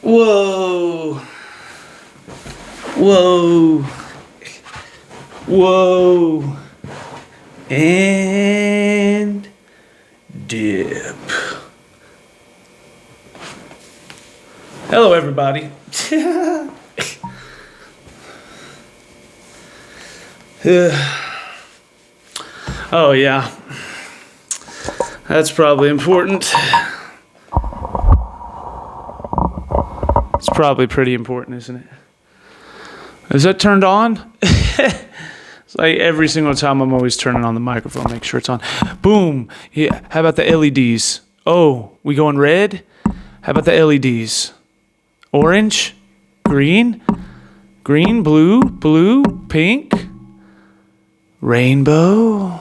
Whoa. Whoa. Whoa. And dip. Hello, everybody. Oh, yeah. That's probably important. It's probably pretty important, isn't it? Is that turned on? It's like every single time I'm always turning on the microphone, make sure it's on. Boom. Yeah. How about the LEDs? Oh, we going red? How about the LEDs? Orange? Green? Green, blue, pink, rainbow.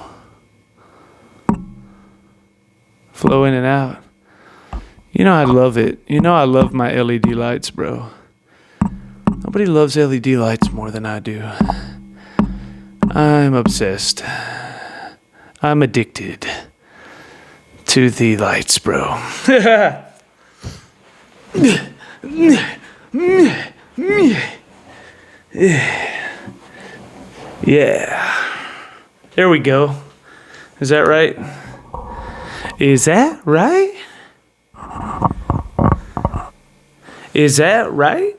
Flow in and out. You know I love it. You know I love my LED lights, bro. Nobody loves LED lights more than I do. I'm obsessed. I'm addicted to the lights, bro. Yeah. There we go. Is that right? Is that right? Is that right?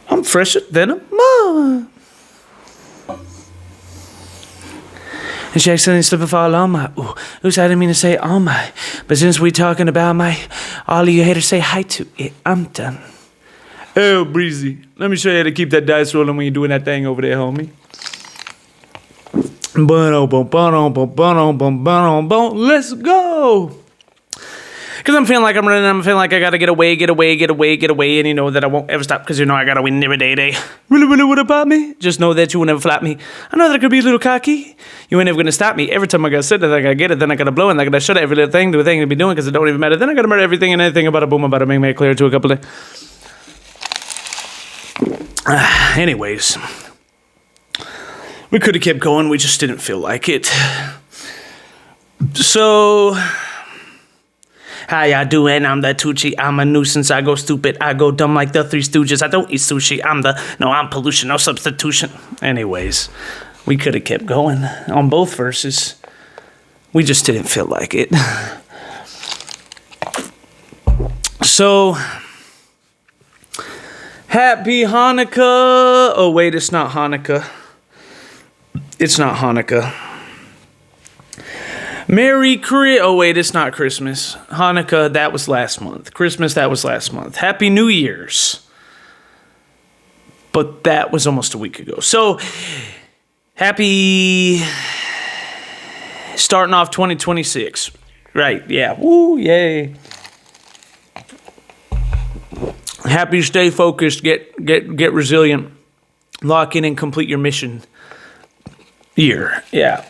I'm fresher than a mug. And she accidentally slipped and fall on my. Ooh, I didn't mean to say on my. But since we talking about my, all of you haters say hi to it. I'm done. Oh, Breezy. Let me show you how to keep that dice rolling when you're doing that thing over there, homie. Let's go. Because I'm feeling like I'm running. I'm feeling like I got to get away. And you know that I won't ever stop because you know I got to win every day. Really, what about me? Just know that you will never flap me. I know that I could be a little cocky. You ain't never going to stop me. Every time I got to sit there, I got to get it. Then I got to blow it. And I got to shut every little thing, do a thing to be doing because it don't even matter. Then I got to murder everything and anything about a boom, about a make it clear to a couple of. Anyways. We could have kept going. We just didn't feel like it. So... How y'all doing? I'm the Tucci. I'm a nuisance. I go stupid. I go dumb like the Three Stooges. I don't eat sushi. I'm pollution. No substitution. Anyways, we could have kept going on both verses. We just didn't feel like it. So, happy Hanukkah. Oh, wait, it's not Hanukkah. It's not Hanukkah. Merry Christmas. Oh, wait, it's not Christmas. Hanukkah, that was last month. Christmas, that was last month. Happy New Year's. But that was almost a week ago. So, happy starting off 2026. Right, yeah. Woo, yay. Happy, stay focused, get resilient. Lock in and complete your mission. Year, yeah.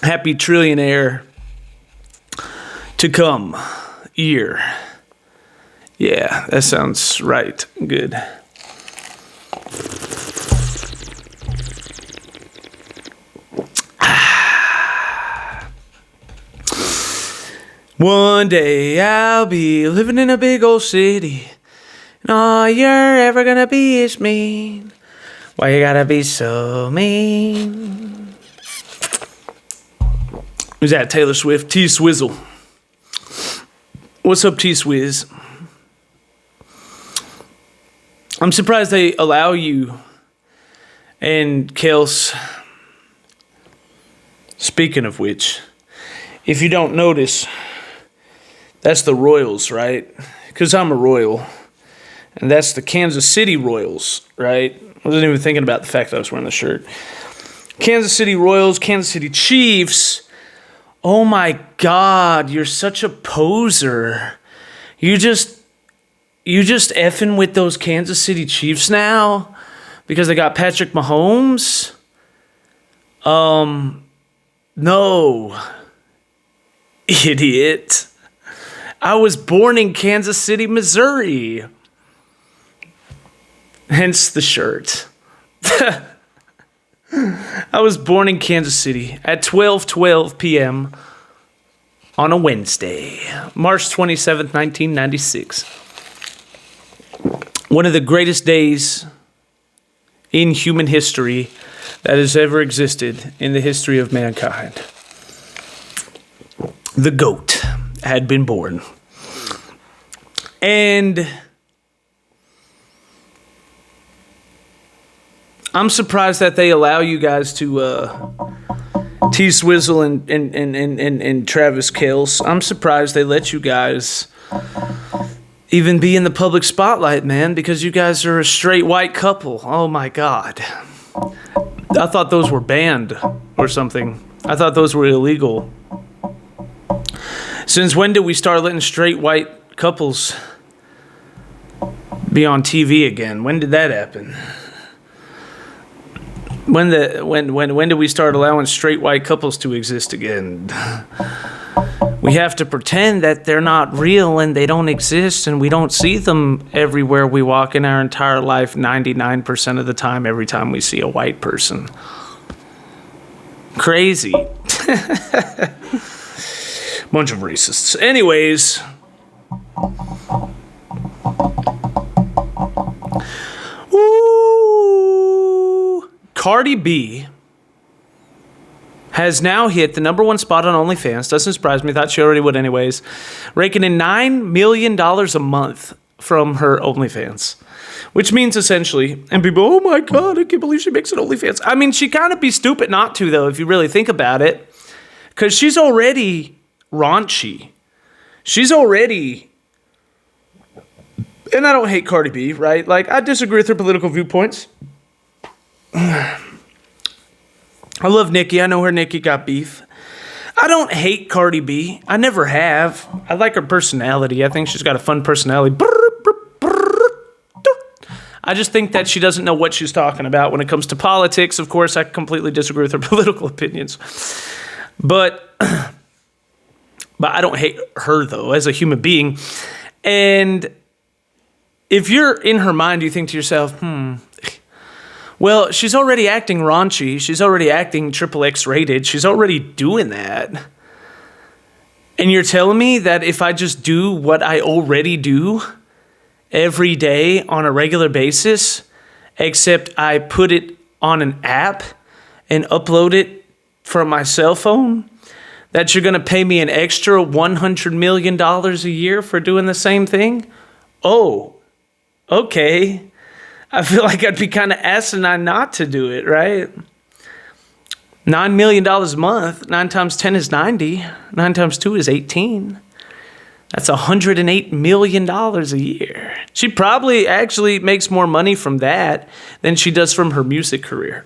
Happy Trillionaire to come year. Yeah, that sounds right. Good. One day I'll be living in a big old city, and all you're ever gonna be is mean. Why you gotta be so mean? Who's that? Taylor Swift. T-Swizzle. What's up, T-Swizz? I'm surprised they allow you and Kelce. Speaking of which, if you don't notice, that's the Royals, right? Because I'm a Royal. And that's the Kansas City Royals, right? I wasn't even thinking about the fact that I was wearing the shirt. Kansas City Royals, Kansas City Chiefs. Oh my God, you're such a poser. You just effing with those Kansas City Chiefs now because they got Patrick Mahomes? No. Idiot. I was born in Kansas City, Missouri. Hence the shirt. I was born in Kansas City at 12:12 p.m. on a Wednesday, March 27th, 1996. One of the greatest days in human history that has ever existed in the history of mankind. The GOAT had been born. And I'm surprised that they allow you guys to T-Swizzle and Travis Kelce. I'm surprised they let you guys even be in the public spotlight, man, because you guys are a straight white couple. Oh my God. I thought those were banned or something. I thought those were illegal. Since when did we start letting straight white couples be on TV again? When did that happen? When did we start allowing straight white couples to exist again? We have to pretend that they're not real and they don't exist, and we don't see them everywhere we walk in our entire life 99% of the time, every time we see a white person. Crazy. Bunch of racists. Anyways. Ooh. Cardi B has now hit the #1 spot on OnlyFans. Doesn't surprise me. Thought she already would anyways. Raking in $9 million a month from her OnlyFans. Which means essentially, and people, oh my God, I can't believe she makes an OnlyFans. I mean, she kind of be stupid not to, though, if you really think about it. Because she's already raunchy. She's already... And I don't hate Cardi B, right? Like, I disagree with her political viewpoints. I love Nicki. I know her and Nicki got beef. I don't hate Cardi B. I never have. I like her personality. I think she's got a fun personality. I just think that she doesn't know what she's talking about when it comes to politics. Of course, I completely disagree with her political opinions. But I don't hate her, though, as a human being. And if you're in her mind, you think to yourself, well, she's already acting raunchy. She's already acting XXX rated. She's already doing that. And you're telling me that if I just do what I already do every day on a regular basis, except I put it on an app and upload it from my cell phone, that you're going to pay me an extra $100 million a year for doing the same thing? Oh, okay. I feel like I'd be kind of asinine not to do it, right? $9 million a month. 9 times 10 is 90. 9 times 2 is 18. That's $108 million a year. She probably actually makes more money from that than she does from her music career.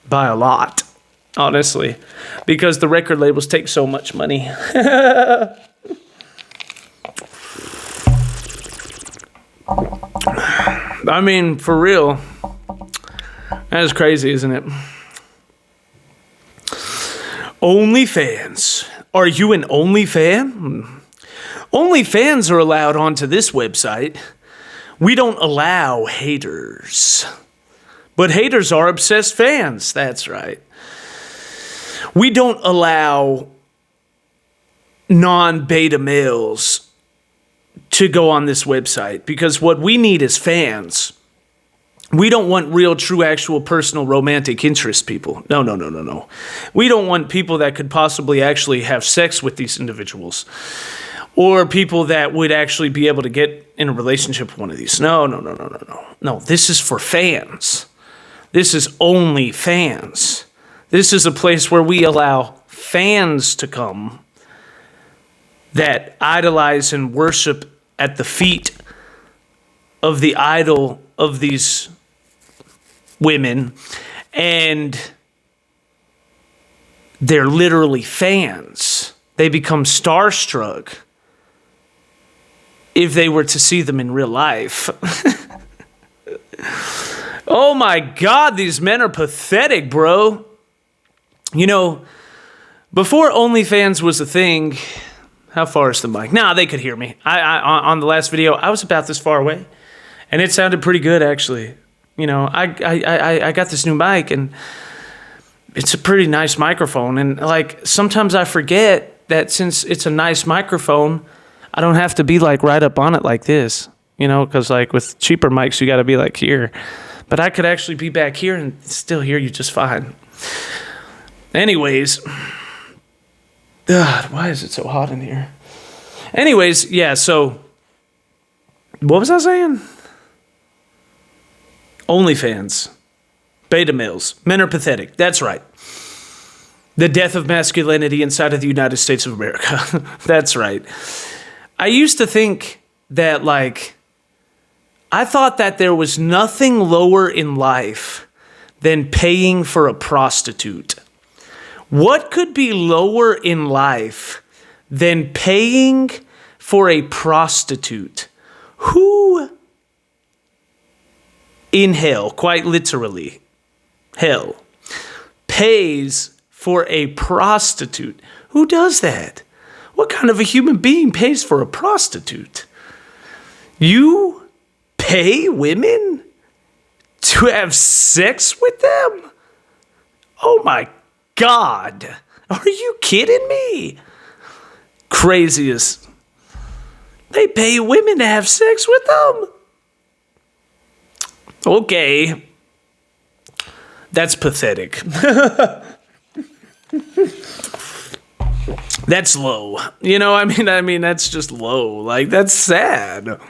By a lot, honestly. Because the record labels take so much money. I mean, for real. That is crazy, isn't it? OnlyFans. Are you an OnlyFan? OnlyFans are allowed onto this website. We don't allow haters. But haters are obsessed fans. That's right. We don't allow non-beta males to go on this website, because what we need is fans. We don't want real, true, actual, personal, romantic interest people. No. We don't want people that could possibly actually have sex with these individuals, or people that would actually be able to get in a relationship with one of these. No. No, this is for fans. This is only fans. This is a place where we allow fans to come that idolize and worship at the feet of the idol of these women, and they're literally fans. They become starstruck if they were to see them in real life. Oh my God, these men are pathetic, bro. You know, before OnlyFans was a thing... How far is the mic? Nah, they could hear me. I on the last video, I was about this far away, and it sounded pretty good, actually. You know, I got this new mic, and it's a pretty nice microphone. And like sometimes I forget that since it's a nice microphone, I don't have to be like right up on it like this, because like with cheaper mics, you got to be like here. But I could actually be back here and still hear you just fine. Anyways, God, why is it so hot in here? Anyways, yeah, so what was I saying? OnlyFans. Beta males. Men are pathetic. That's right. The death of masculinity inside of the United States of America. That's right. I used to think that, I thought that there was nothing lower in life than paying for a prostitute. What could be lower in life than paying for a prostitute? Who in hell, quite literally, hell, pays for a prostitute? Who does that? What kind of a human being pays for a prostitute? You pay women to have sex with them? Oh my God. Are you kidding me? Craziest. They pay women to have sex with them? Okay. That's pathetic. That's low. I mean, that's just low. That's sad.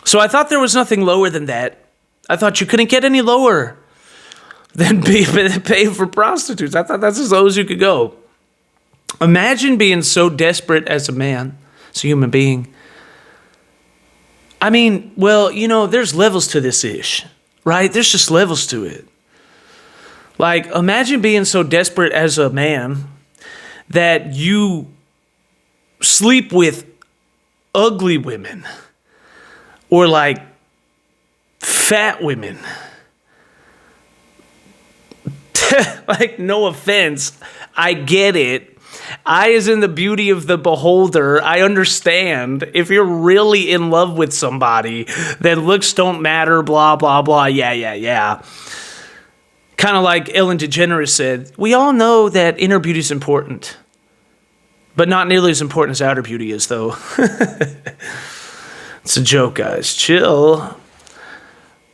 So I thought there was nothing lower than that. I thought you couldn't get any lower than pay for prostitutes. I thought that's as low as you could go. Imagine being so desperate as a man, as a human being. I mean, well, there's levels to this ish, right? There's just levels to it. Imagine being so desperate as a man that you sleep with ugly women or fat women. No offense. I get it. Eye is in the beauty of the beholder. I understand. If you're really in love with somebody, then looks don't matter, blah, blah, blah. Yeah. Kind of like Ellen DeGeneres said, we all know that inner beauty is important, but not nearly as important as outer beauty is, though. It's a joke, guys. Chill.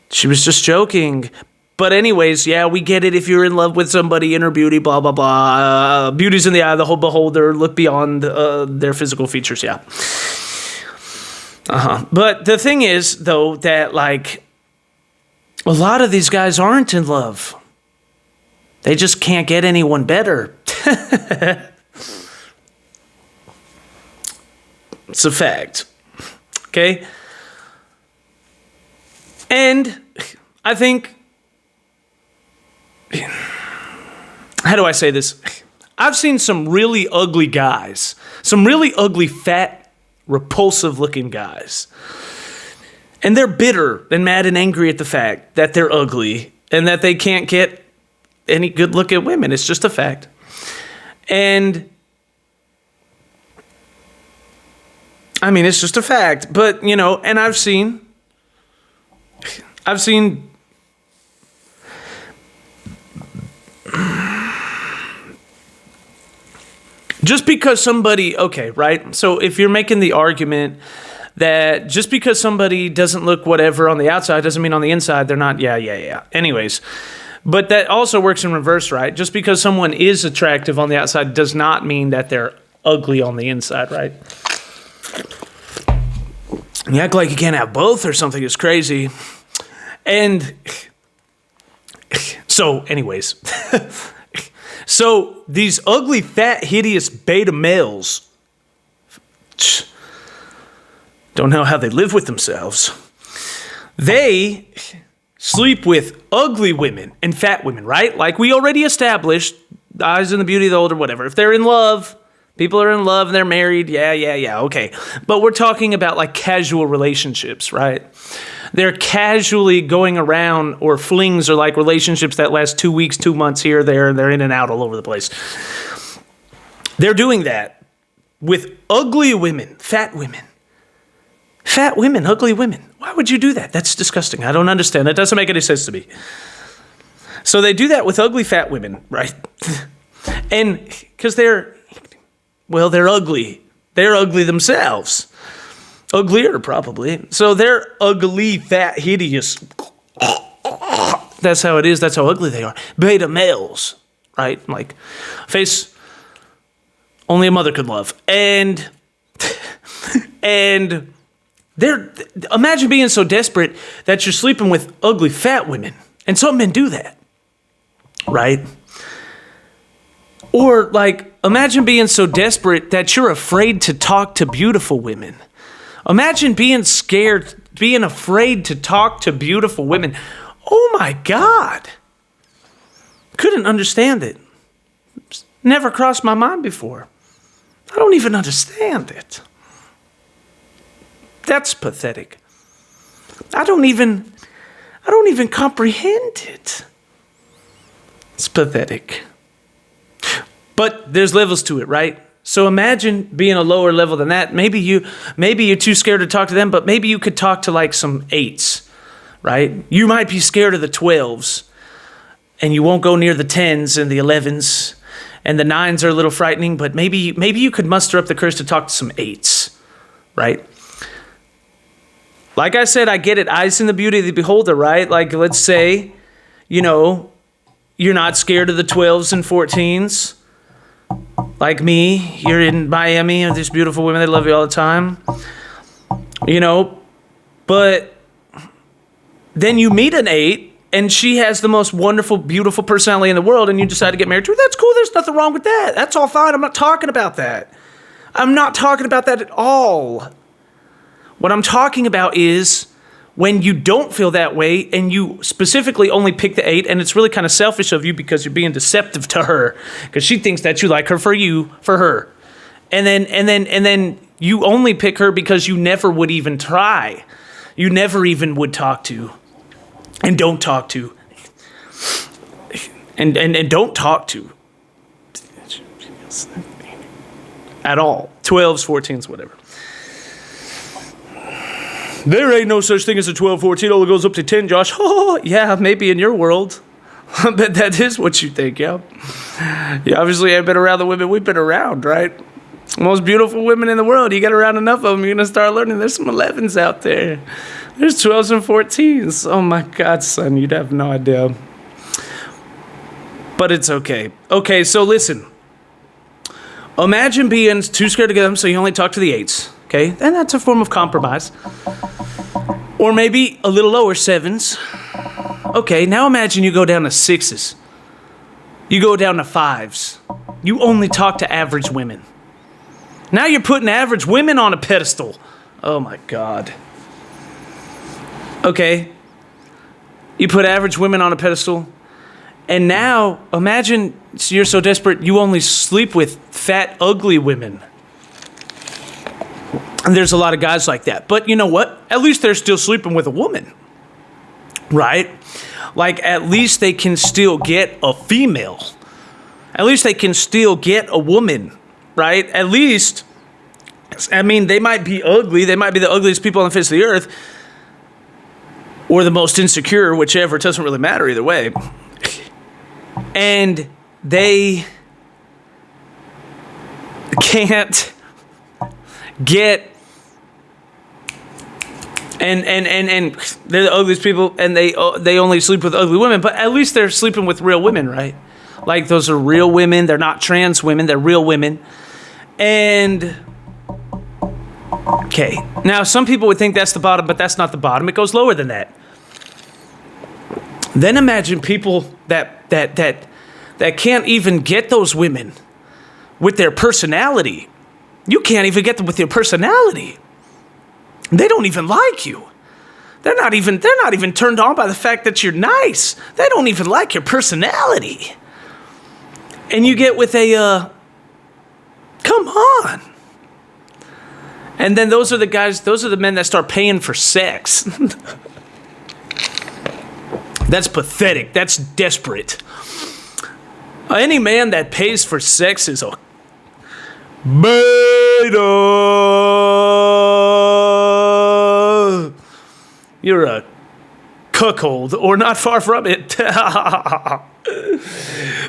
She was just joking. But anyways, yeah, we get it. If you're in love with somebody, inner beauty, blah, blah, blah. Beauty's in the eye of the whole beholder. Look beyond their physical features, yeah. But the thing is, though, that, a lot of these guys aren't in love. They just can't get anyone better. It's a fact. Okay? And I think, how do I say this? I've seen some really ugly guys, some really ugly, fat, repulsive looking guys. And they're bitter and mad and angry at the fact that they're ugly and that they can't get any good look at women. It's just a fact. And I mean, it's just a fact. But, and I've seen just because somebody, okay, right? So if you're making the argument that just because somebody doesn't look whatever on the outside doesn't mean on the inside they're not, yeah. Anyways, but that also works in reverse, right? Just because someone is attractive on the outside does not mean that they're ugly on the inside, right? You act like you can't have both or something is crazy. And so anyways, so these ugly, fat, hideous beta males don't know how they live with themselves. They sleep with ugly women and fat women, right? Like we already established, eyes in the beauty of the older, whatever. If they're in love, people are in love and they're married, yeah, okay. But we're talking about casual relationships, right? They're casually going around, or flings, or relationships that last 2 weeks, 2 months here, there, and they're in and out all over the place. They're doing that with ugly women, fat women. Fat women, ugly women. Why would you do that? That's disgusting. I don't understand. It doesn't make any sense to me. So they do that with ugly, fat women, right? And because they're Well, they're ugly. They're ugly themselves. Uglier, probably. So they're ugly, fat, hideous. That's how it is. That's how ugly they are. Beta males, right? Like, face only a mother could love. And imagine being so desperate that you're sleeping with ugly, fat women. And some men do that, right? Or, like, imagine being so desperate that you're afraid to talk to beautiful women. Imagine being scared, being afraid to talk to beautiful women. Oh my God. Couldn't understand it. Never crossed my mind before. I don't even understand it. That's pathetic. I don't even comprehend it. It's pathetic. But there's levels to it, right? So imagine being a lower level than that. Maybe you're too scared to talk to them, but maybe you could talk to like some 8s, right? You might be scared of the 12s, and you won't go near the 10s and the 11s, and the 9s are a little frightening, but maybe you could muster up the courage to talk to some 8s, right? Like I said, I get it. Eyes in the beauty of the beholder, right? Like, let's say, you're not scared of the 12s and 14s. Like me, you're in Miami, and there's beautiful women that love you all the time. But then you meet an 8, and she has the most wonderful, beautiful personality in the world, and you decide to get married to her. That's cool. There's nothing wrong with that. That's all fine. I'm not talking about that. I'm not talking about that at all. What I'm talking about is when you don't feel that way and you specifically only pick the 8, and it's really kind of selfish of you because you're being deceptive to her because she thinks that you like her for her. And then you only pick her because you never would even try. You never even would talk to and don't talk to and don't talk to at all. 12s, 14s, whatever. There ain't no such thing as a 12, 14. Only goes up to 10, Josh. Oh, yeah, maybe in your world. I bet that is what you think, yeah. You obviously ain't been around the women we've been around, right? Most beautiful women in the world. You get around enough of them, you're going to start learning there's some 11s out there. There's 12s and 14s. Oh, my God, son, you'd have no idea. But it's okay. Okay, so listen. Imagine being too scared to get them, so you only talk to the 8s. Okay, and that's a form of compromise. Or maybe a little lower, 7s. Okay, now imagine you go down to 6s. You go down to 5s. You only talk to average women. Now you're putting average women on a pedestal. Oh my God. Okay, you put average women on a pedestal. And now imagine you're so desperate you only sleep with fat, ugly women. And there's a lot of guys like that. But you know what? At least they're still sleeping with a woman. Right? Like, at least they can still get a female. At least they can still get a woman. Right? At least, I mean, they might be ugly. They might be the ugliest people on the face of the earth. Or the most insecure, whichever. It doesn't really matter either way. And they can't get... And they're the ugliest people, and they only sleep with ugly women, but at least they're sleeping with real women, right? Like, those are real women. They're not trans women. They're real women. And, okay. Now, some people would think that's the bottom, but that's not the bottom. It goes lower than that. Then imagine people that can't even get those women with their personality. You can't even get them with your personality. They don't even like you. They're not even turned on by the fact that you're nice. They don't even like your personality. And you get with a, come on. And then those are the men that start paying for sex. That's pathetic. That's desperate. Any man that pays for sex is a beta. You're a cuckold, or not far from it.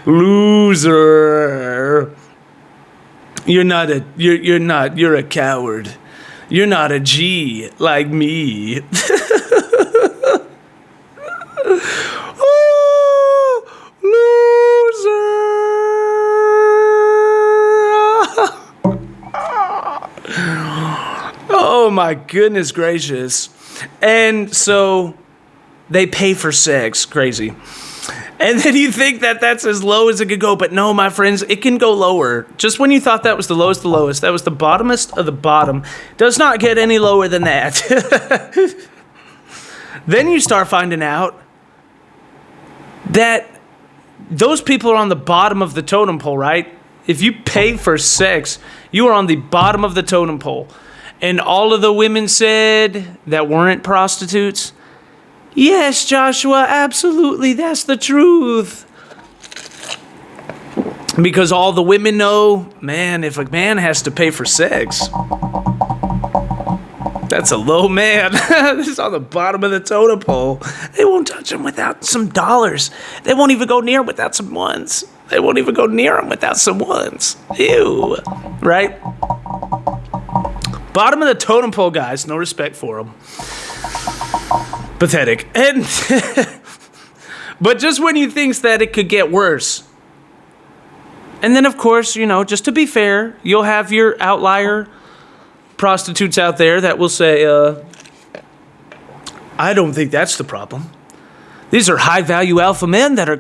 Loser. You're a coward. You're not a G like me. Oh, loser. Oh my goodness gracious. And so they pay for sex. Crazy. And then you think that that's as low as it could go. But no, my friends, it can go lower. Just when you thought that was the lowest, that was the bottomest of the bottom. Does not get any lower than that. Then you start finding out that those people are on the bottom of the totem pole, right? If you pay for sex, you are on the bottom of the totem pole. And all of the women said that weren't prostitutes, yes, Joshua, absolutely, that's the truth. Because all the women know, man, if a man has to pay for sex, that's a low man. It's on the bottom of the totem pole. They won't touch him without some dollars. They won't even go near him without some ones. They won't even go near him without some ones. Ew. Right? Bottom of the totem pole, guys. No respect for them. Pathetic. And but just when you think that it could get worse. And then, of course, just to be fair, you'll have your outlier prostitutes out there that will say, I don't think that's the problem. These are high-value alpha men that are...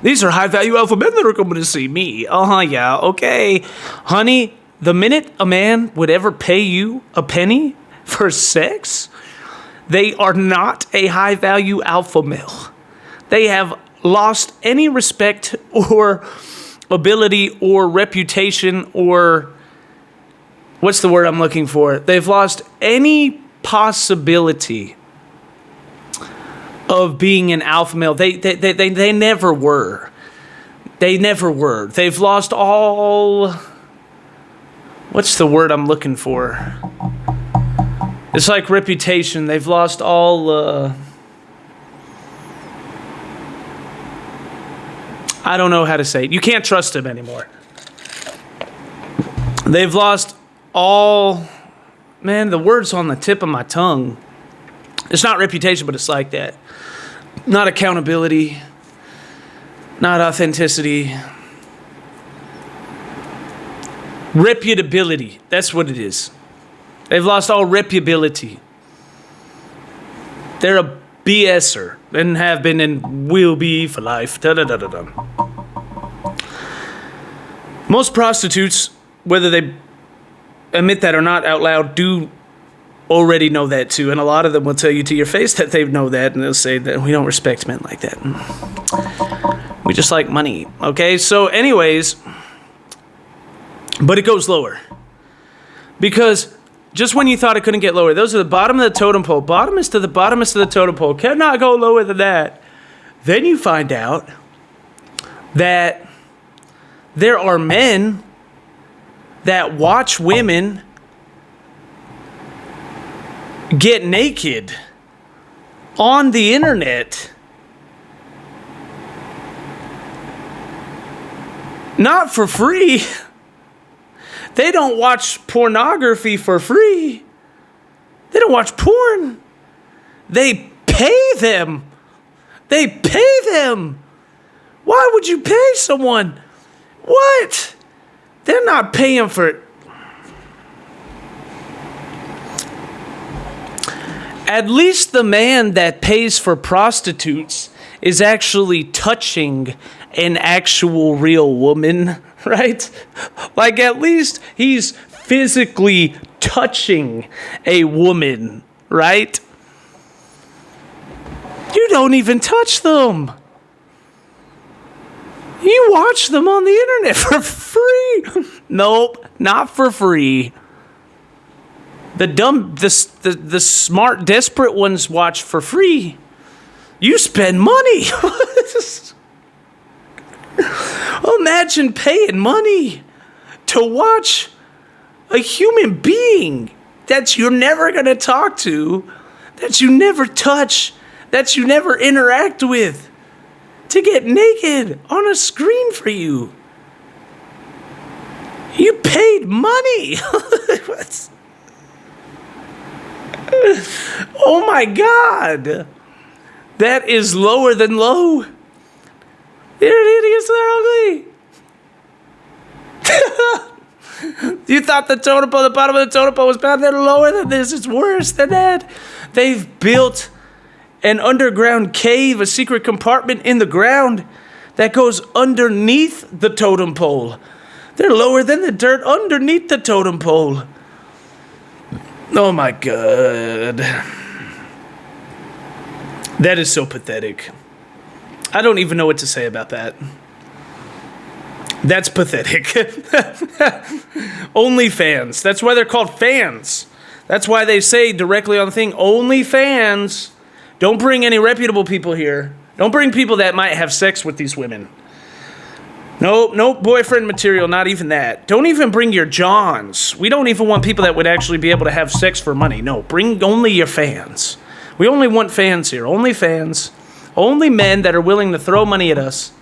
These are high-value alpha men that are coming to see me. Yeah, okay. Honey, the minute a man would ever pay you a penny for sex, they are not a high-value alpha male. They have lost any respect or ability or reputation or... what's the word I'm looking for? They've lost any possibility of being an alpha male. They never were. They never were. They've lost all... what's the word I'm looking for? It's like reputation. They've lost all... I don't know how to say it. You can't trust them anymore. They've lost all... man, the word's on the tip of my tongue. It's not reputation, but it's like that. Not accountability. Not authenticity. Reputability. That's what it is. They've lost all reputability. They're a BSer. And have been and will be for life. Da-da-da-da-da. Most prostitutes, whether they admit that or not out loud, do already know that too. And a lot of them will tell you to your face that they know that. And they'll say that we don't respect men like that. We just like money. Okay, so anyways... but it goes lower. Because just when you thought it couldn't get lower, those are the bottom of the totem pole. Bottomest to the bottomest of the totem pole. Cannot go lower than that. Then you find out that there are men that watch women get naked on the internet. Not for free. They don't watch pornography for free. They don't watch porn. They pay them. They pay them. Why would you pay someone? What? They're not paying for it. At least the man that pays for prostitutes is actually touching an actual real woman, right? Like at least he's physically touching a woman, right? You don't even touch them. You watch them on the internet for free. Nope, not for free. The smart, desperate ones watch for free. You spend money. Imagine paying money to watch a human being that you're never going to talk to, that you never touch, that you never interact with, to get naked on a screen for you. You paid money. Oh my God. That is lower than low. They're idiots, they're ugly. You thought the totem pole, the bottom of the totem pole was bad. They're lower than this. It's worse than that. They've built an underground cave, a secret compartment in the ground that goes underneath the totem pole. They're lower than the dirt underneath the totem pole. Oh my God. That is so pathetic. I don't even know what to say about that. That's pathetic. OnlyFans. That's why they're called fans. That's why they say directly on the thing, OnlyFans. Don't bring any reputable people here. Don't bring people that might have sex with these women. No boyfriend material, not even that. Don't even bring your Johns. We don't even want people that would actually be able to have sex for money. No, bring only your fans. We only want fans here. Only fans. Only men that are willing to throw money at us.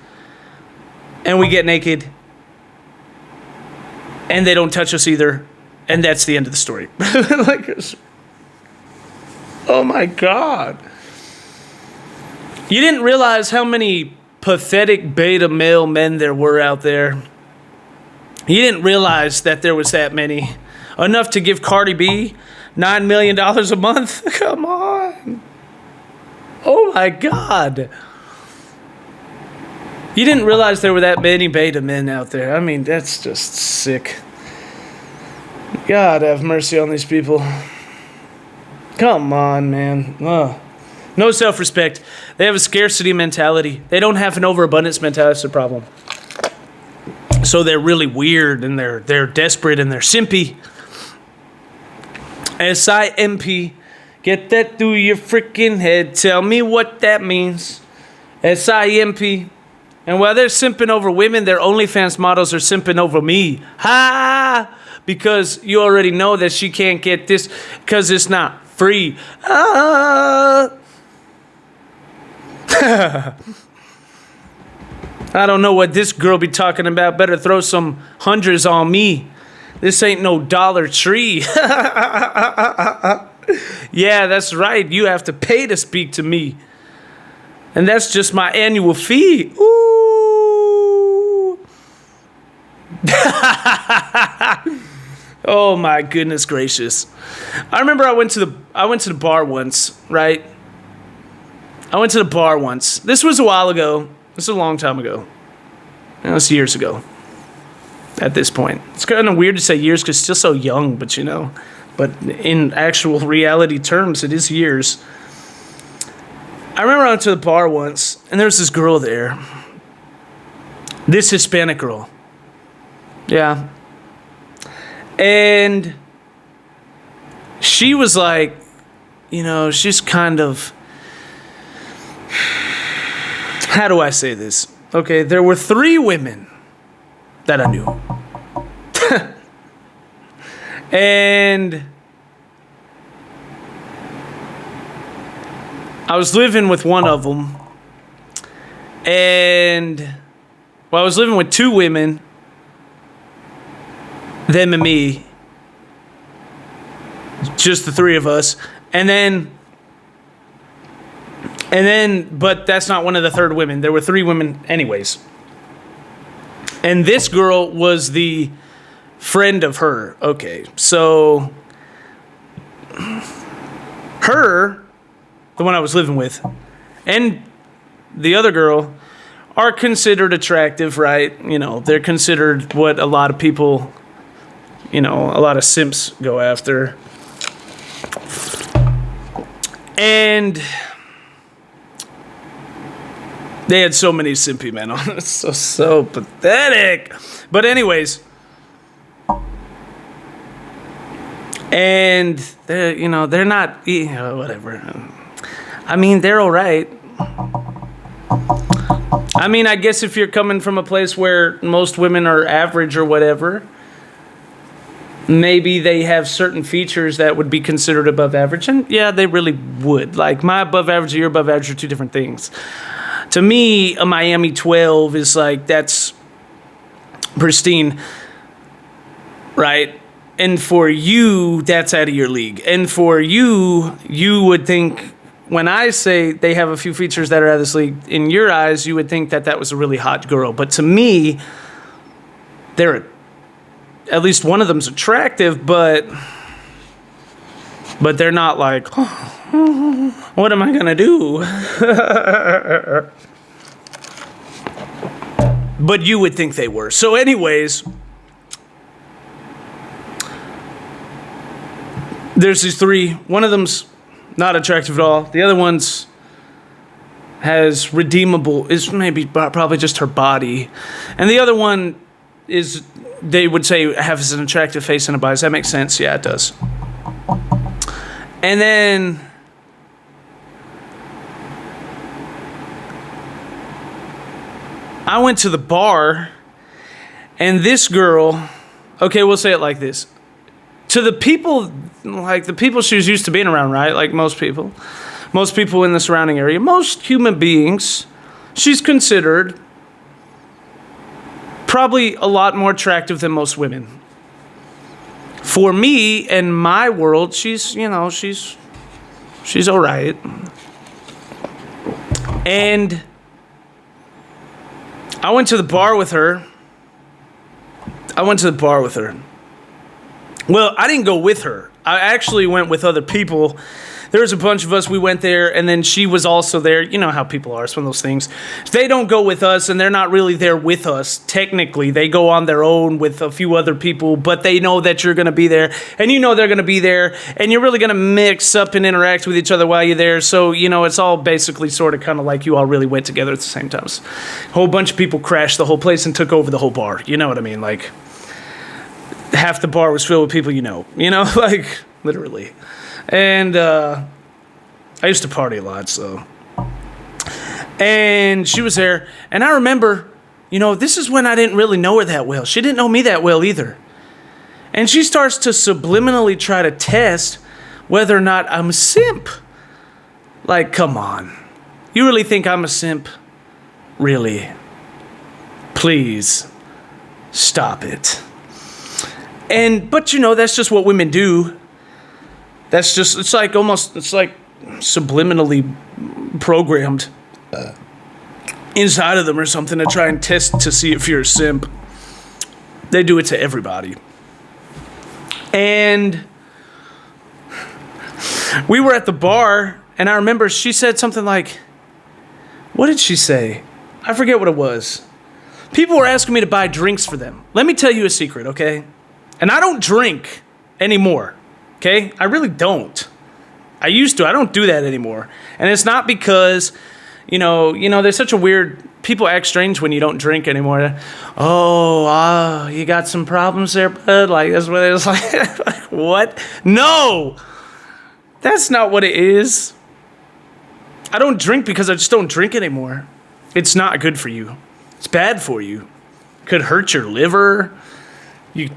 And we get naked. And they don't touch us either. And that's the end of the story. Oh my God. You didn't realize how many pathetic beta male men there were out there. You didn't realize that there was that many. Enough to give Cardi B $9 million a month? Come on. Oh my God. You didn't realize there were that many beta men out there. I mean, that's just sick. God have mercy on these people. Come on, man. Ugh. No self-respect. They have a scarcity mentality. They don't have an overabundance mentality. That's the problem. So they're really weird, and they're desperate, and they're simpy. S-I-M-P. Get that through your freaking head. Tell me what that means. S-I-M-P. And while they're simping over women, their OnlyFans models are simping over me. Ha! Because you already know that she can't get this because it's not free. Ah! I don't know what this girl be talking about. Better throw some hundreds on me. This ain't no Dollar Tree. Yeah, that's right. You have to pay to speak to me. And that's just my annual fee. Ooh. Oh my goodness gracious. I remember I went to the bar once, right? I went to the bar once. This was a while ago. This was a long time ago. It was years ago. At this point. It's kind of weird to say years because it's still so young, but you know. But in actual reality terms, it is years. I remember I went to the bar once, and there was this girl there. This Hispanic girl. Yeah. And she was like, you know, she's kind of... How do I say this? Okay, there were 3 women that I knew. And I was living with one of them. And well, I was living with 2 women, them and me. Just the 3 of us. And then, but that's not one of the 3rd women. There were 3 women anyways. And this girl was the friend of her. Okay, so her, the one I was living with, and the other girl are considered attractive, right? You know, they're considered what a lot of people, you know, a lot of simps go after. And they had so many simpy men on it. So pathetic. But anyways, and they're, you know, they're not, you know, whatever. I mean, they're all right. I mean, I guess if you're coming from a place where most women are average or whatever, maybe they have certain features that would be considered above average. And yeah, they really would. Like, my above average and your above average are 2 different things. To me, a Miami 12 is like, that's pristine. right? And for you, that's out of your league. And for you, you would think, when I say they have a few features that are out of this league, in your eyes, you would think that that was a really hot girl. But to me, at least one of them's attractive, but they're not like, oh, what am I gonna do? But you would think they were. So anyways, there's these three. One of them's not attractive at all. The other one's has redeemable, is maybe probably just her body. And the other one is, they would say, has an attractive face and a body. Does that make sense? Yeah, it does. And then I went to the bar, and this girl, okay, we'll say it like this. To the people, like the people she was used to being around, right? Like most people in the surrounding area, most human beings, she's considered probably a lot more attractive than most women. For me and my world, she's all right. And I went to the bar with her. Well, I didn't go with her. I actually went with other people. There was a bunch of us. We went there, and then she was also there. You know how people are. It's one of those things. They don't go with us, and they're not really there with us. Technically, they go on their own with a few other people, but they know that you're going to be there, and you know they're going to be there, and you're really going to mix up and interact with each other while you're there. So, it's all basically sort of kind of like you all really went together at the same time. A whole bunch of people crashed the whole place and took over the whole bar. You know what I mean? Like, half the bar was filled with people like, literally. And I used to party a lot, so. And she was there, and I remember, this is when I didn't really know her that well. She didn't know me that well either. And she starts to subliminally try to test whether or not I'm a simp. Like, come on. You really think I'm a simp? Really? Please, stop it. But that's just what women do. It's like subliminally programmed inside of them or something to try and test to see if you're a simp. They do it to everybody. And we were at the bar, and I remember she said something like, what did she say? I forget what it was. People were asking me to buy drinks for them. Let me tell you a secret, okay? And I don't drink anymore, okay? I really don't. I used to. I don't do that anymore. And it's not because, there's such a weird... People act strange when you don't drink anymore. Oh, you got some problems there, bud? Like, that's what it was like. Like, what? No! That's not what it is. I don't drink because I just don't drink anymore. It's not good for you. It's bad for you. Could hurt your liver. You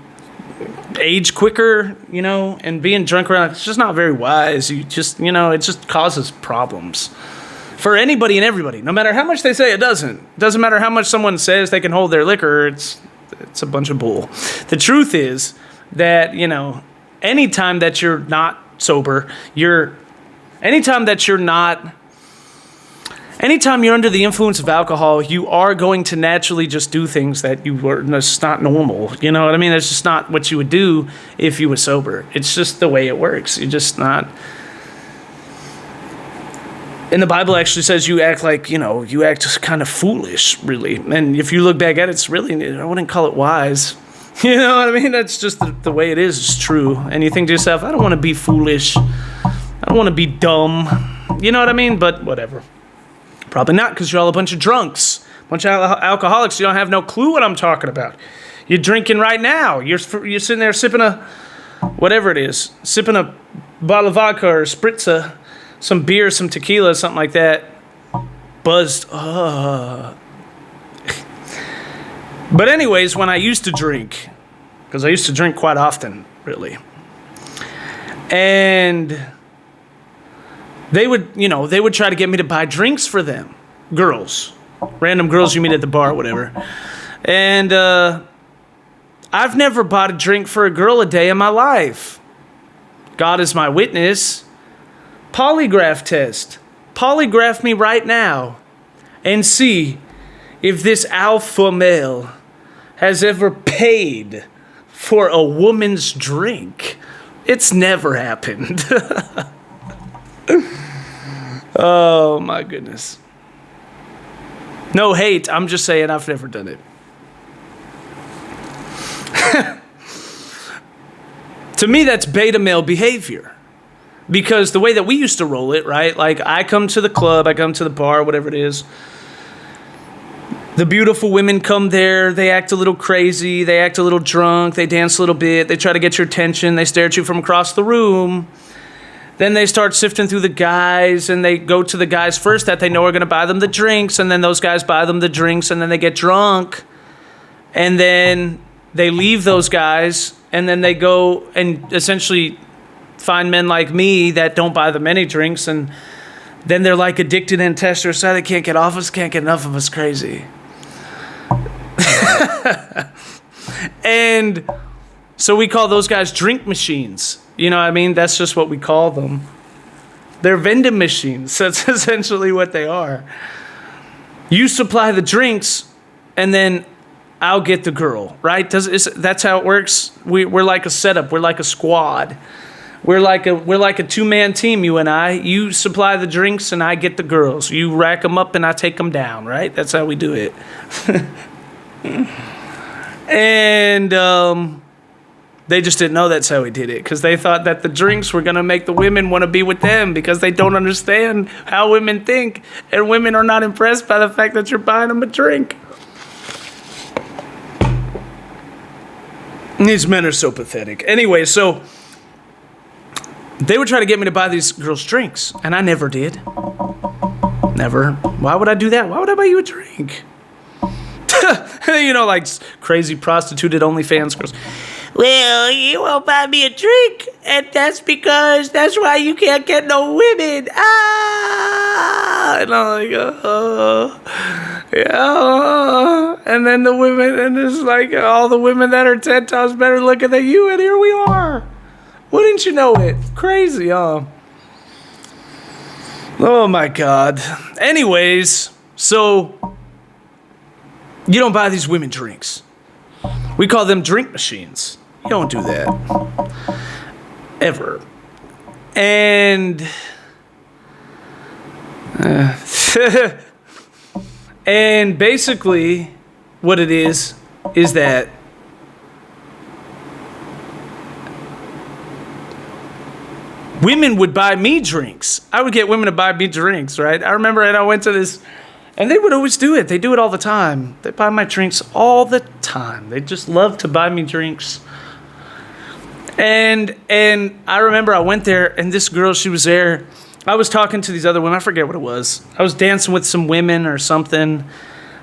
age quicker, and being drunk around, it's just not very wise. You just, it just causes problems for anybody and everybody, no matter how much they say it doesn't. It doesn't matter how much someone says they can hold their liquor. It's a bunch of bull. The truth is that, anytime that you're not sober, anytime you're under the influence of alcohol, you are going to naturally just do things that that's not normal. You know what I mean? That's just not what you would do if you were sober. It's just the way it works. You're just not. And the Bible actually says you act like, you act just kind of foolish, really. And if you look back at it, it's really, I wouldn't call it wise. You know what I mean? That's just the way it is. It's true. And you think to yourself, I don't want to be foolish. I don't want to be dumb. You know what I mean? But whatever. Probably not, because you're all a bunch of drunks, a bunch of alcoholics. You don't have no clue what I'm talking about. You're drinking right now. You're sitting there sipping a bottle of vodka or spritzer, some beer, some tequila, something like that. Buzzed. But anyways, when I used to drink, because I used to drink quite often, really, and they would try to get me to buy drinks for them. Girls. Random girls you meet at the bar or whatever. And I I've never bought a drink for a girl a day in my life. God is my witness. Polygraph test. Polygraph me right now and see if this alpha male has ever paid for a woman's drink. It's never happened. Oh my goodness. No hate, I'm just saying I've never done it. To me, that's beta male behavior. Because the way that we used to roll it, right? Like, I come to the club, I come to the bar, whatever it is. The beautiful women come there, they act a little crazy, they act a little drunk, they dance a little bit, they try to get your attention, they stare at you from across the room. Then they start sifting through the guys, and they go to the guys first that they know are going to buy them the drinks, and then those guys buy them the drinks, and then they get drunk. And then they leave those guys, and then they go and essentially find men like me that don't buy them any drinks, and then they're like addicted and testers, so they can't get off us, can't get enough of us, crazy. And so we call those guys drink machines. You know what I mean? That's just what we call them. They're vending machines. That's essentially what they are. You supply the drinks, and then I'll get the girl, right? That's how it works. We're like a setup. We're like a squad. We're like a two-man team, you and I. You supply the drinks, and I get the girls. You rack them up, and I take them down, right? That's how we do it. And they just didn't know that's how we did it, because they thought that the drinks were going to make the women want to be with them, because they don't understand how women think, and women are not impressed by the fact that you're buying them a drink. These men are so pathetic. Anyway, so they would try to get me to buy these girls drinks, and I never did. Never. Why would I do that? Why would I buy you a drink? You know, like crazy prostituted OnlyFans girls. Well, you won't buy me a drink, and that's because that's why you can't get no women. Ah! And I'm like, yeah. And then the women, and it's like all the women that are 10 times better looking than you, and here we are. Wouldn't you know it? Crazy, huh? Oh my God. Anyways, so you don't buy these women drinks. We call them drink machines. You don't do that. Ever. And and basically what it is that women would buy me drinks. I would get women to buy me drinks, right? I remember, and I went to this, and they would always do it. They do it all the time. They buy my drinks all the time. They just love to buy me drinks. And I remember I went there, and this girl, she was there. I was talking to these other women. I forget what it was. I was dancing with some women or something.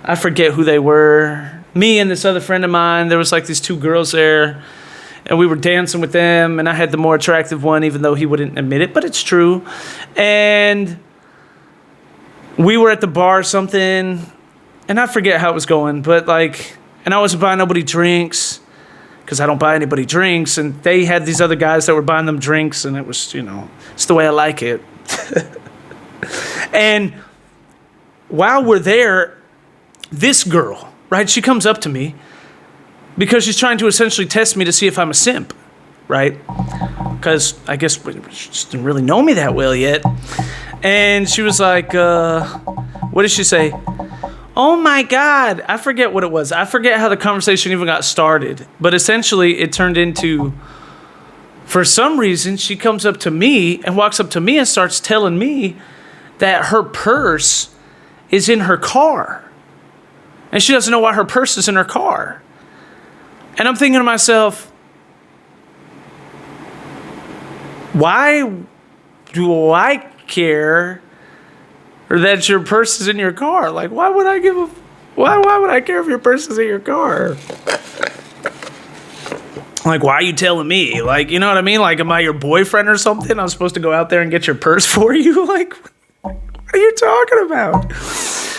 I forget who they were. Me and this other friend of mine, there was like these two girls there, and we were dancing with them, and I had the more attractive one, even though he wouldn't admit it, but it's true. And we were at the bar or something, and I forget how it was going, but like, and I wasn't buying nobody drinks, because I don't buy anybody drinks, and they had these other guys that were buying them drinks, and it was, you know, it's the way I like it. And while we're there, this girl, right, she comes up to me, because she's trying to essentially test me to see if I'm a simp, right? Because I guess she just didn't really know me that well yet. And she was like, what did she say? Oh my God, I forget what it was. I forget how the conversation even got started. But essentially, it turned into, for some reason, she comes up to me and walks up to me and starts telling me that her purse is in her car. And she doesn't know why her purse is in her car. And I'm thinking to myself, why do I care that your purse is in your car? Like, why would I care if your purse is in your car? Like, why are you telling me? Like, you know what I mean? Like, am I your boyfriend or something? I'm supposed to go out there and get your purse for you? Like, what are you talking about?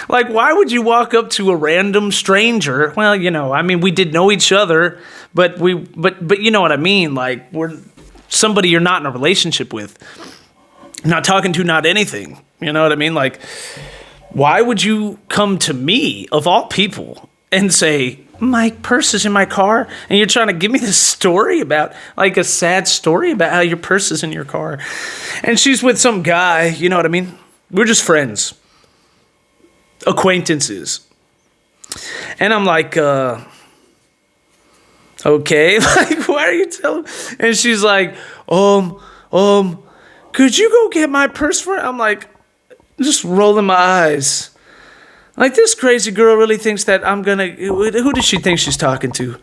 Like, why would you walk up to a random stranger? Well, you know, I mean, we did know each other, but you know what I mean? Like, we're somebody you're not in a relationship with, not talking to, not anything. You know what I mean? Like, why would you come to me, of all people, and say, my purse is in my car, and you're trying to give me this story about, like, a sad story about how your purse is in your car, and she's with some guy, you know what I mean? We're just friends, acquaintances, and I'm like, okay, like, why are you telling? And she's like, could you go get my purse for it? I'm like, just rolling my eyes. Like, this crazy girl really thinks that I'm gonna... Who does she think she's talking to?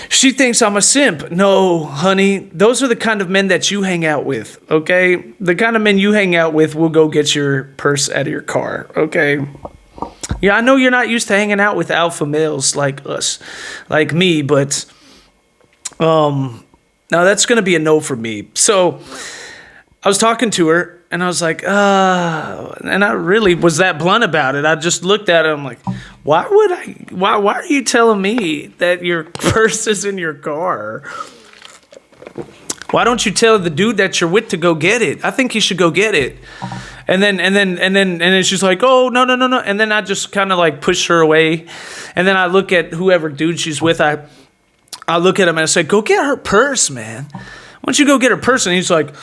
She thinks I'm a simp. No, honey, those are the kind of men that you hang out with, okay? The kind of men you hang out with will go get your purse out of your car, okay? Yeah, I know you're not used to hanging out with alpha males like us, like me, but... now that's gonna be a no for me. So, I was talking to her, and I was like, and I really was that blunt about it. I just looked at it. I'm like, why are you telling me that your purse is in your car? Why don't you tell the dude that you're with to go get it? I think he should go get it. And then she's like, oh, no. And then I just kind of like push her away. And then I look at whoever dude she's with. I look at him and I say, go get her purse, man. Why don't you go get her purse? And he's like...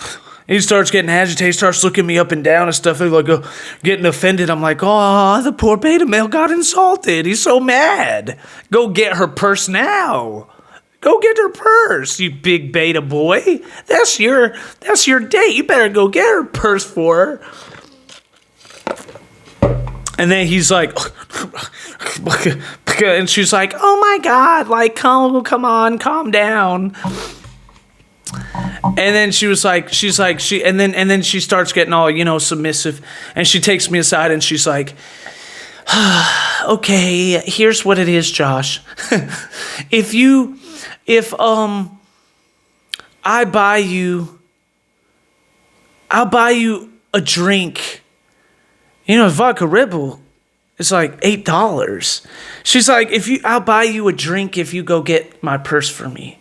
He starts getting agitated, starts looking me up and down and stuff, like getting offended. I'm like, oh, the poor beta male got insulted. He's so mad. Go get her purse now. Go get her purse, you big beta boy. That's your date. You better go get her purse for her. And then he's like, and she's like, oh my God, like, come on, calm down. And then and then she starts getting all, submissive, and she takes me aside and she's like, okay, here's what it is, Josh. If I'll buy you a drink, vodka Red Bull is like $8. She's like, I'll buy you a drink if you go get my purse for me.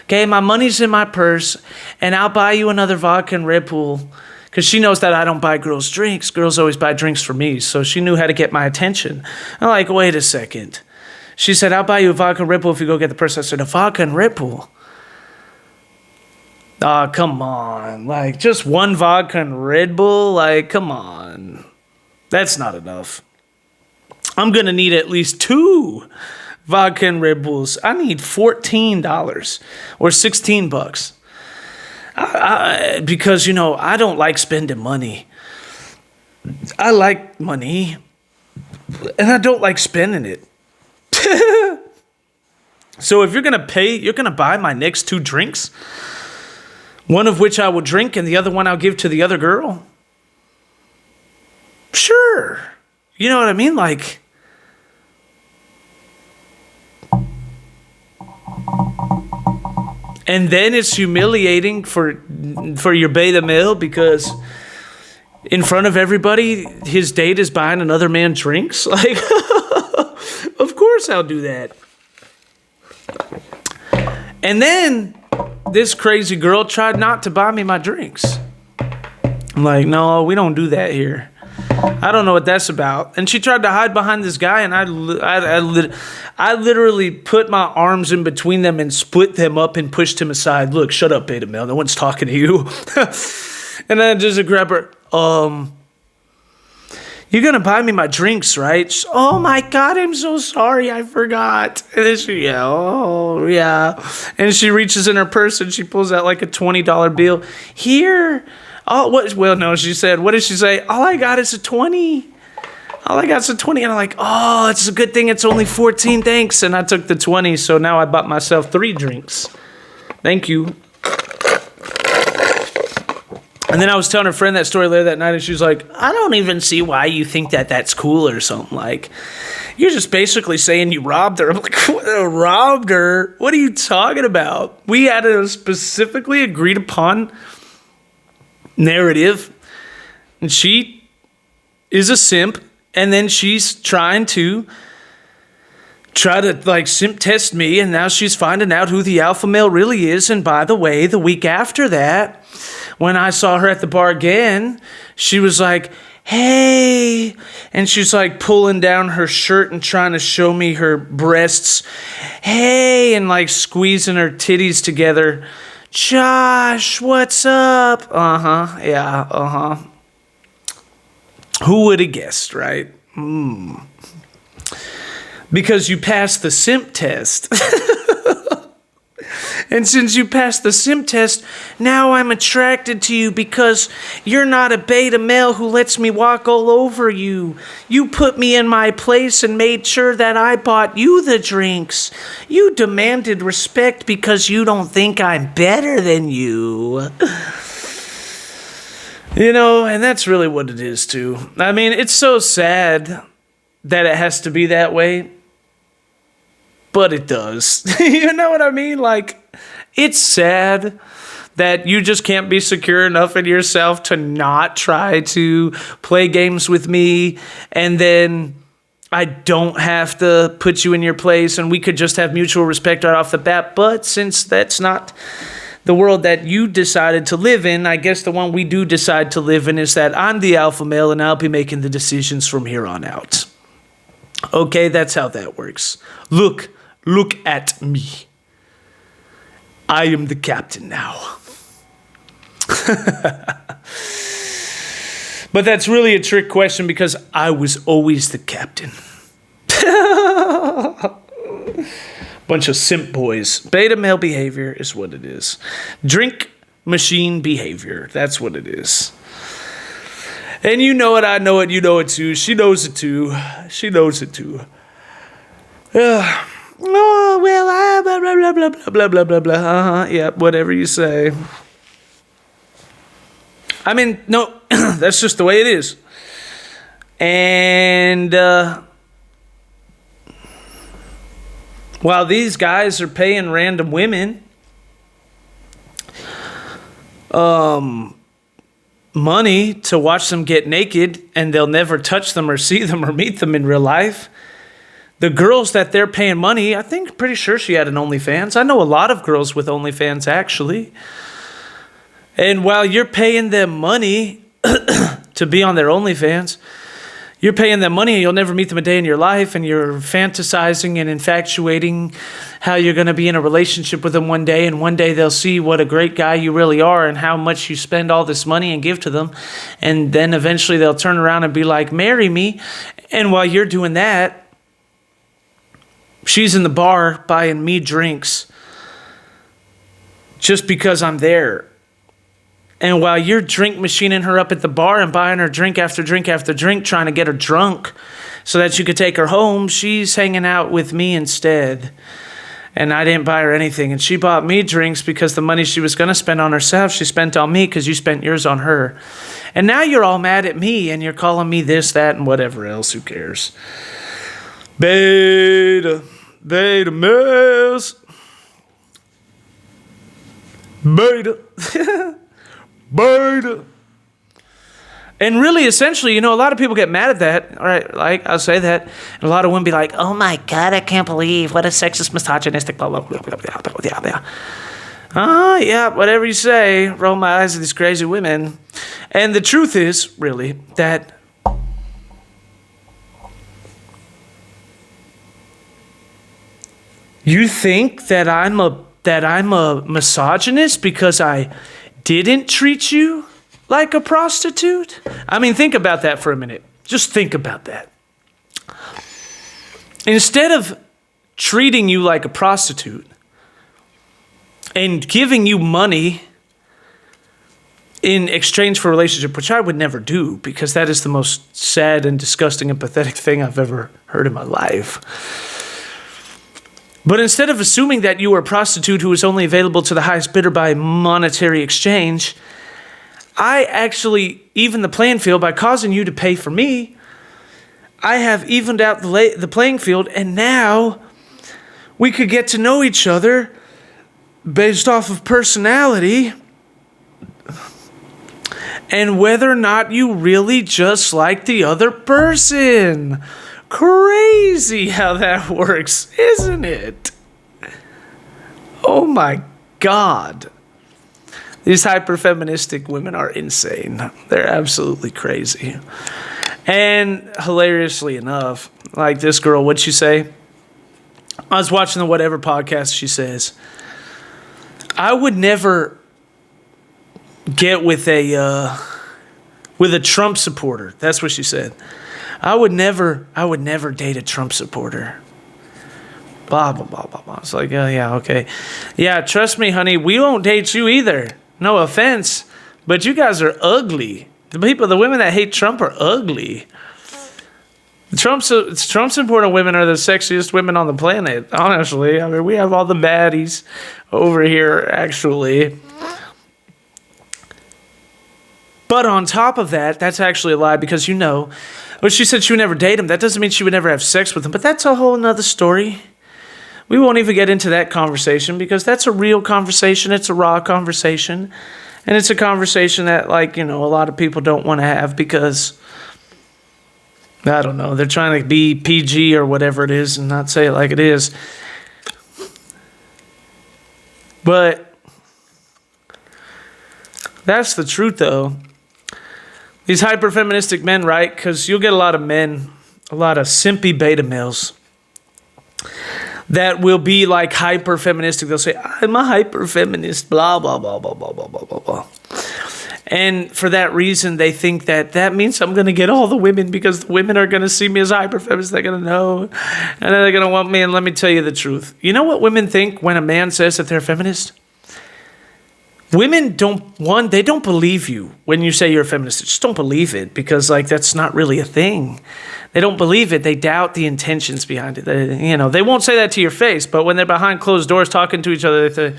Okay, my money's in my purse, and I'll buy you another vodka and Red Bull, because she knows that I don't buy girls drinks. Girls always buy drinks for me, so she knew how to get my attention. I'm like, wait a second. She said, I'll buy you a vodka and Red Bull if you go get the purse. I said, a vodka and Red Bull? Oh, come on. Like, just one vodka and Red Bull? Like, come on. That's not enough. I'm going to need at least 2 vodka and Red Bulls. I need $14 or $16. Because, I don't like spending money. I like money, and I don't like spending it. So if you're going to pay, you're going to buy my next 2 drinks, one of which I will drink and the other one I'll give to the other girl. Sure. You know what I mean? Like, and then it's humiliating for your beta male, because in front of everybody, his date is buying another man drinks. Like, of course I'll do that. And then this crazy girl tried not to buy me my drinks. I'm like, no, we don't do that here. I don't know what that's about. And she tried to hide behind this guy, and I literally put my arms in between them and split them up and pushed him aside. Look, shut up, beta male. No one's talking to you. And then just grab her. You're going to buy me my drinks, right? Oh, my God, I'm so sorry. I forgot. And then she, yeah. And she reaches in her purse and she pulls out like a $20 bill. Here. Oh, what? Well, no, she said, what did she say? All I got is a 20. All I got is a 20. And I'm like, oh, it's a good thing it's only 14. Thanks. And I took the 20. So now I bought myself 3 drinks. Thank you. And then I was telling her friend that story later that night, and she was like, I don't even see why you think that that's cool or something. Like, you're just basically saying you robbed her. I'm like, robbed her? What are you talking about? We had a specifically agreed upon narrative, and she is a simp, and then she's trying to try to like simp test me, and now she's finding out who the alpha male really is. And by the way, the week after that, when I saw her at the bar again, she was like, hey, and she's like pulling down her shirt and trying to show me her breasts, hey, and like squeezing her titties together. Josh, what's up? Yeah. Who would have guessed, right? Because you passed the simp test. And since you passed the simp test, now I'm attracted to you because you're not a beta male who lets me walk all over you. You put me in my place and made sure that I bought you the drinks. You demanded respect because you don't think I'm better than you. You know, and that's really what it is too. I mean, it's so sad that it has to be that way, but it does. You know what I mean? Like, it's sad that you just can't be secure enough in yourself to not try to play games with me, and then I don't have to put you in your place and we could just have mutual respect right off the bat. But since that's not the world that you decided to live in, I guess the one we do decide to live in is that I'm the alpha male and I'll be making the decisions from here on out. Okay, that's how that works. Look at me. I am the captain now. But that's really a trick question because I was always the captain. Bunch of simp boys. Beta male behavior is what it is. Drink machine behavior. That's what it is. And you know it, I know it, you know it too. She knows it too. She knows it too. Oh, well, blah, blah, blah, blah, blah, blah, blah, blah. Yeah, whatever you say. I mean, no, that's just the way it is. And while these guys are paying random women money to watch them get naked, and they'll never touch them or see them or meet them in real life, the girls that they're paying money, I think, pretty sure she had an OnlyFans. I know a lot of girls with OnlyFans, actually. And while you're paying them money to be on their OnlyFans, you're paying them money and you'll never meet them a day in your life, and you're fantasizing and infatuating how you're going to be in a relationship with them one day, and one day they'll see what a great guy you really are and how much you spend all this money and give to them. And then eventually they'll turn around and be like, marry me. And while you're doing that, she's in the bar buying me drinks just because I'm there. And while you're drink machining her up at the bar and buying her drink after drink after drink, trying to get her drunk so that you could take her home, she's hanging out with me instead. And I didn't buy her anything. And she bought me drinks because the money she was going to spend on herself, she spent on me because you spent yours on her. And now you're all mad at me and you're calling me this, that, and whatever else. Who cares? Beta males. Beta. Beta. And really, essentially, you know, a lot of people get mad at that. All right, like, I'll say that. And a lot of women be like, oh my God, I can't believe what a sexist, misogynistic, blah, blah, blah, blah, blah, blah, blah. Yeah, whatever you say. Roll my eyes at these crazy women. And the truth is, really, that you think that I'm a misogynist because I didn't treat you like a prostitute? I mean, think about that for a minute. Just think about that. Instead of treating you like a prostitute and giving you money in exchange for a relationship, which I would never do because that is the most sad and disgusting and pathetic thing I've ever heard in my life. But instead of assuming that you were a prostitute who was only available to the highest bidder by monetary exchange, I actually evened the playing field by causing you to pay for me. I have evened out the playing field, and now we could get to know each other based off of personality and whether or not you really just like the other person. Crazy how that works, isn't it? Oh my God. These hyper-feministic women are insane. They're absolutely crazy. And hilariously enough, like this girl, what'd she say? I was watching the Whatever podcast. She says, I would never get with a Trump supporter. That's what she said. I would never date a Trump supporter. Blah, blah, blah, blah, blah. It's like, oh, yeah, okay. Yeah, trust me, honey, we won't date you either. No offense, but you guys are ugly. The women that hate Trump are ugly. Trump supporting women are the sexiest women on the planet, honestly. I mean, we have all the baddies over here, actually. But on top of that, that's actually a lie because well, she said she would never date him. That doesn't mean she would never have sex with him, but that's a whole nother story. We won't even get into that conversation because that's a real conversation. It's a raw conversation. And it's a conversation that, a lot of people don't want to have because, I don't know, they're trying to be PG or whatever it is and not say it like it is. But that's the truth, though. These hyper-feministic men, right? Because you'll get a lot of men, a lot of simpy beta males that will be like hyper-feministic. They'll say, I'm a hyper-feminist, blah, blah, blah, blah, blah, blah, blah, blah, blah. And for that reason, they think that means I'm going to get all the women because the women are going to see me as hyper-feminist. They're going to know. And then they're going to want me. And let me tell you the truth. You know what women think when a man says that they're a feminist? Women they don't believe you when you say you're a feminist. They just don't believe it because, that's not really a thing. They don't believe it. They doubt the intentions behind it. They won't say that to your face, but when they're behind closed doors talking to each other, they say,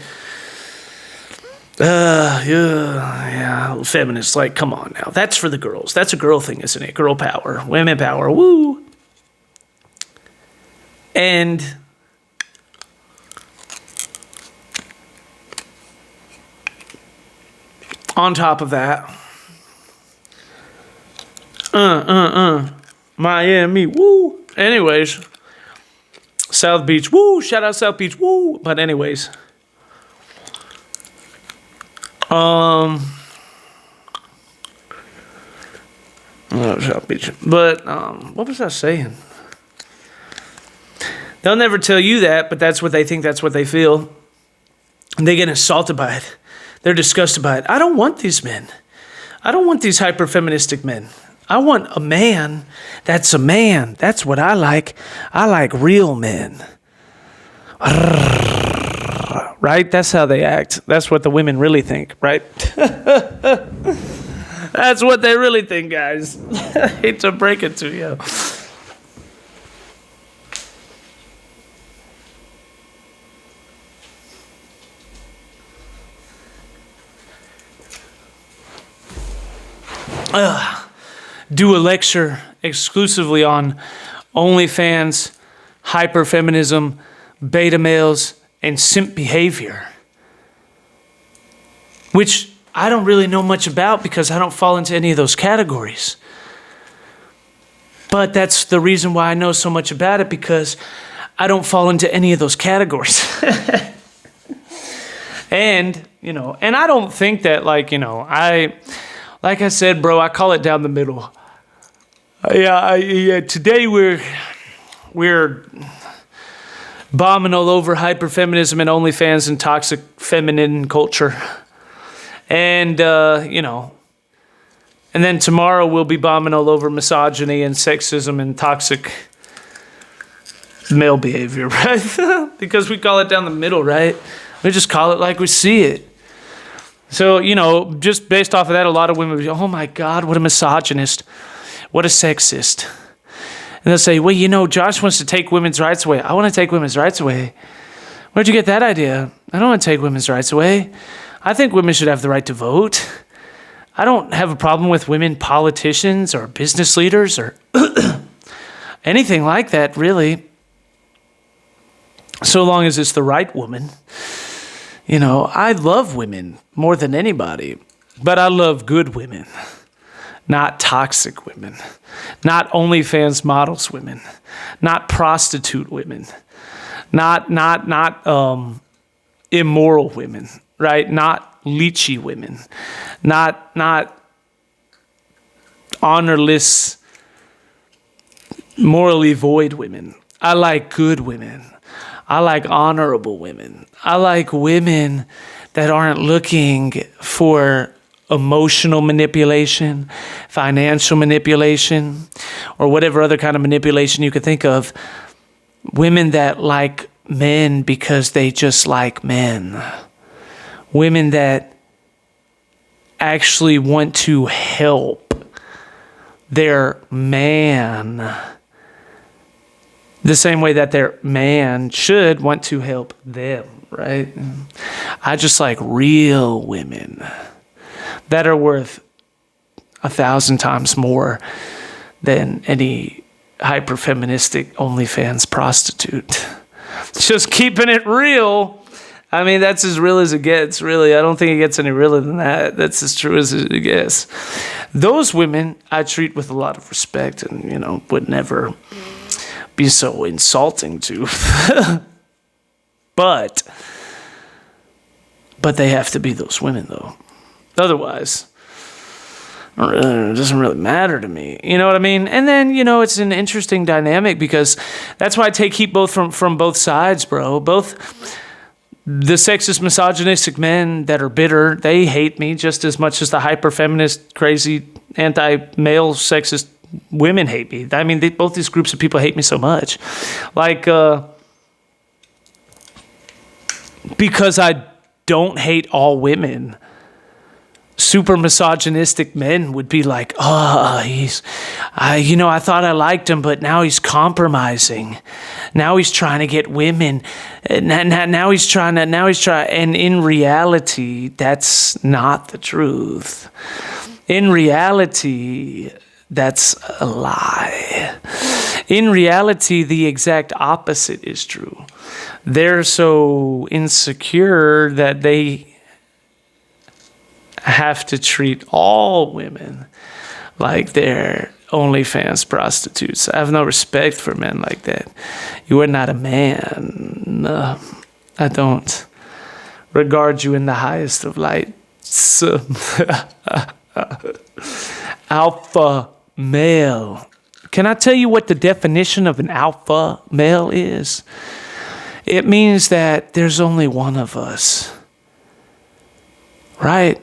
yeah, feminists, come on now. That's for the girls. That's a girl thing, isn't it? Girl power, women power, woo. And on top of that, Miami, woo. Anyways, South Beach, woo. Shout out South Beach, woo. But anyways, South Beach. But what was I saying? They'll never tell you that, but that's what they think. That's what they feel. And they get insulted by it. They're disgusted by it. I don't want these men. I don't want these hyper-feministic men. I want a man that's a man. That's what I like. I like real men. Right? That's how they act. That's what the women really think, right? That's what they really think, guys. I hate to break it to you. Do a lecture exclusively on OnlyFans, hyperfeminism, beta males, and simp behavior, which I don't really know much about because I don't fall into any of those categories. But that's the reason why I know so much about it, because I don't fall into any of those categories. And I don't think that like I said, bro, I call it down the middle. Today we're bombing all over hyperfeminism and OnlyFans and toxic feminine culture. And, and then tomorrow we'll be bombing all over misogyny and sexism and toxic male behavior, right? Because we call it down the middle, right? We just call it like we see it. So, just based off of that, a lot of women will be, oh my God, what a misogynist. What a sexist. And they'll say, well, Josh wants to take women's rights away. I want to take women's rights away. Where'd you get that idea? I don't want to take women's rights away. I think women should have the right to vote. I don't have a problem with women politicians or business leaders or anything like that, really. So long as it's the right woman. I love women more than anybody, but I love good women. not toxic women, not OnlyFans models women, not prostitute women, not immoral women, right? Not leechy women, not honorless, morally void women. I like good women. I like honorable women. I like women that aren't looking for emotional manipulation, financial manipulation, or whatever other kind of manipulation you could think of. Women that like men because they just like men. Women that actually want to help their man the same way that their man should want to help them, right? I just like real women that are worth 1,000 times more than any hyper-feministic OnlyFans prostitute. Just keeping it real. I mean, that's as real as it gets, really. I don't think it gets any realer than that. That's as true as it gets. Those women I treat with a lot of respect and, would never be so insulting to. But they have to be those women, though. Otherwise, it doesn't really matter to me. You know what I mean? And then, it's an interesting dynamic because that's why I take heat both from both sides, bro. Both the sexist, misogynistic men that are bitter, they hate me just as much as the hyper-feminist, crazy, anti-male sexist women hate me. I mean, both these groups of people hate me so much. Like, because I don't hate all women, super misogynistic men would be like, I thought I liked him, but now he's compromising. Now he's trying to get women. Now he's trying. And in reality, that's not the truth. In reality, that's a lie. In reality, the exact opposite is true. They're so insecure that they have to treat all women like they're OnlyFans prostitutes. I have no respect for men like that. You are not a man. I don't regard you in the highest of lights. Alpha male. Can I tell you what the definition of an alpha male is? It means that there's only one of us. Right?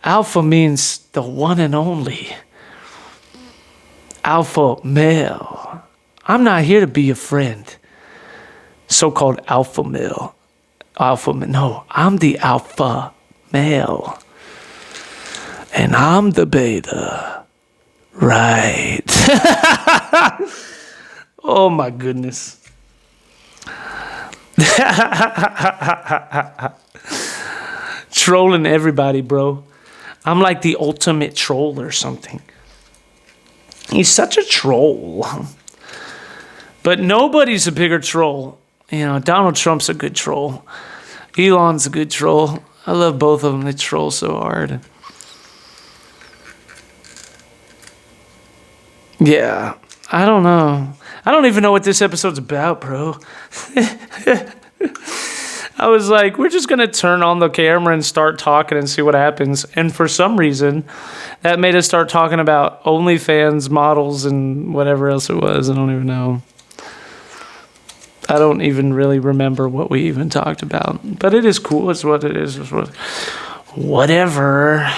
Alpha means the one and only. Alpha male. I'm not here to be your friend. So-called alpha male. No, I'm the alpha male. And I'm the beta. Right. Oh my goodness. Trolling everybody, bro. I'm like the ultimate troll or something. He's such a troll. But nobody's a bigger troll. Donald Trump's a good troll. Elon's a good troll. I love both of them. They troll so hard. Yeah, I don't know. I don't even know what this episode's about, bro. I was like, we're just going to turn on the camera and start talking and see what happens. And for some reason, that made us start talking about OnlyFans models and whatever else it was. I don't even know. I don't even really remember what we even talked about. But it is cool. It's what it is. Whatever.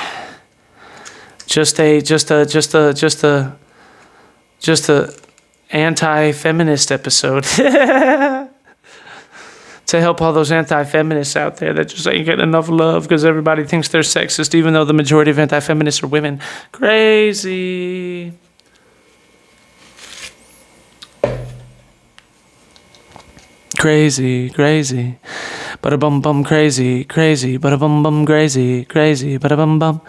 Just a anti-feminist episode. To help all those anti-feminists out there that just ain't getting enough love because everybody thinks they're sexist, even though the majority of anti-feminists are women. Crazy. Crazy. Bada-bum-bum crazy. Bada-bum-bum crazy. Bada-bum-bum.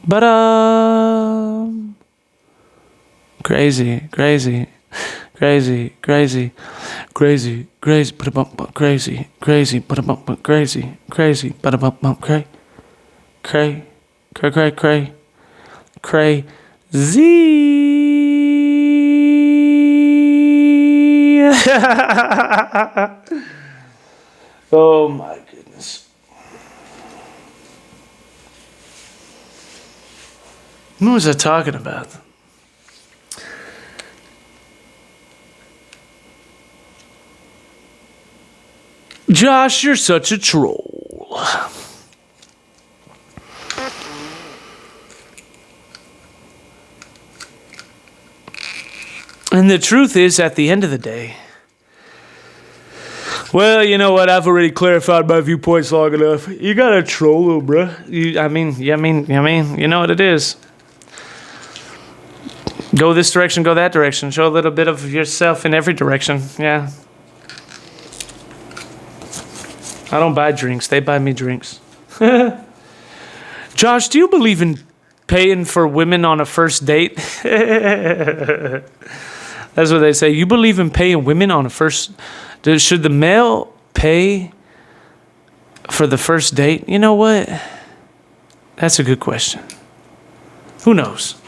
Bada. Crazy. Put a bump, crazy, put a bump, crazy, put a bump, cray, Oh my goodness. What was I talking about? Josh, you're such a troll. And the truth is, at the end of the day, well, you know what? I've already clarified my viewpoints long enough. You got a troll, little bruh. You know what it is. Go this direction, go that direction. Show a little bit of yourself in every direction. Yeah. I don't buy drinks. They buy me drinks. Josh, do you believe in paying for women on a first date? That's what they say. You believe in paying women on a first... Should the male pay for the first date? You know what? That's a good question. Who knows?